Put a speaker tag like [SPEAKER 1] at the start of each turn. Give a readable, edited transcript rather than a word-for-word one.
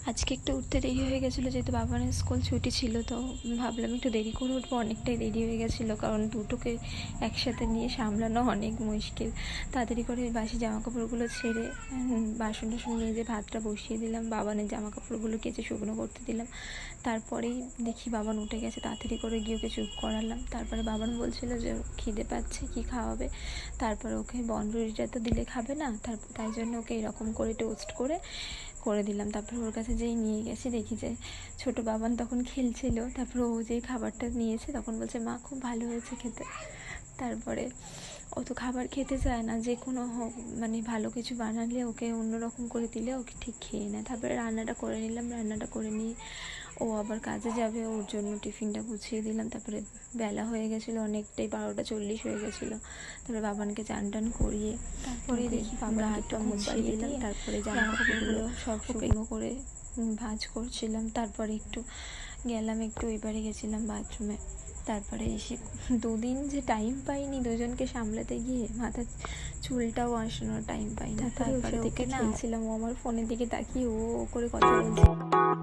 [SPEAKER 1] আজকে একটু উঠতে দেরি হয়ে গেছিলো, যেহেতু বাবানের স্কুল ছুটি ছিল, তো ভাবলাম একটু দেরি করে উঠবো। অনেকটাই দেরি হয়ে গেছিলো, কারণ দুটোকে একসাথে নিয়ে সামলানো অনেক মুশকিল। তাড়াতাড়ি করে বাসি জামাকাপড়গুলো ছেড়ে বাসন টাসন নিয়ে যে ভাতটা বসিয়ে দিলাম, বাবানের জামাকাপড়গুলো কেচে শুকনো করতে দিলাম। তারপরেই দেখি বাবান উঠে গেছে, তাড়াতাড়ি করে গিয়ে ওকে চুপ করালাম। তারপরে বাবান বলছিল যে খিদে পাচ্ছে, কি খাওয়াবে। তারপরে ওকে বনরুটিটা তো দিলে খাবে না, তাই জন্য ওকে এরকম করে টোস্ট করে দিলাম। তারপর ওর কাছে যেই নিয়ে গেছি, দেখি যে ছোটো বাবান তখন খেলছিল। তারপর ও যেই খাবারটা নিয়েছে তখন বলছে, মা খুব ভালো হয়েছে খেতে। তারপরে ও তো খাবার খেতে চায় না, যে কোনো হোক মানে ভালো কিছু বানালে ওকে অন্যরকম করে দিলে ওকে ঠিক খেয়ে নেয়। তারপরে রান্নাটা করে নিলাম, রান্নাটা করে নিয়ে ও আবার কাজে যাবে, ওর জন্য টিফিনটা গুছিয়ে দিলাম। তারপরে বেলা হয়ে গেছিলো অনেকটাই, 12টা 40 হয়ে গেছিলো। তারপরে বাবানকে চান টান করিয়ে তারপরে দেখি বাবার হাতটা মুখ বাড়িয়ে দিলাম। তারপরে জামাকাপড়গুলো সব শুকনো করে ভাঁজ করছিলাম। তারপরে একটু গেলাম, একটু ওই বাড়ি গেছিলাম বাথরুমে। তারপরে এসে 2 দিন যে টাইম পাইনি দুজনকে সামলাতে গিয়ে, মাথার চুলটাও আসানোর টাইম পাই না। তারপরে ওকে খেলছিলাম, ও আমার ফোনের দিকে তাকিয়ে ও করে কথা বলছে।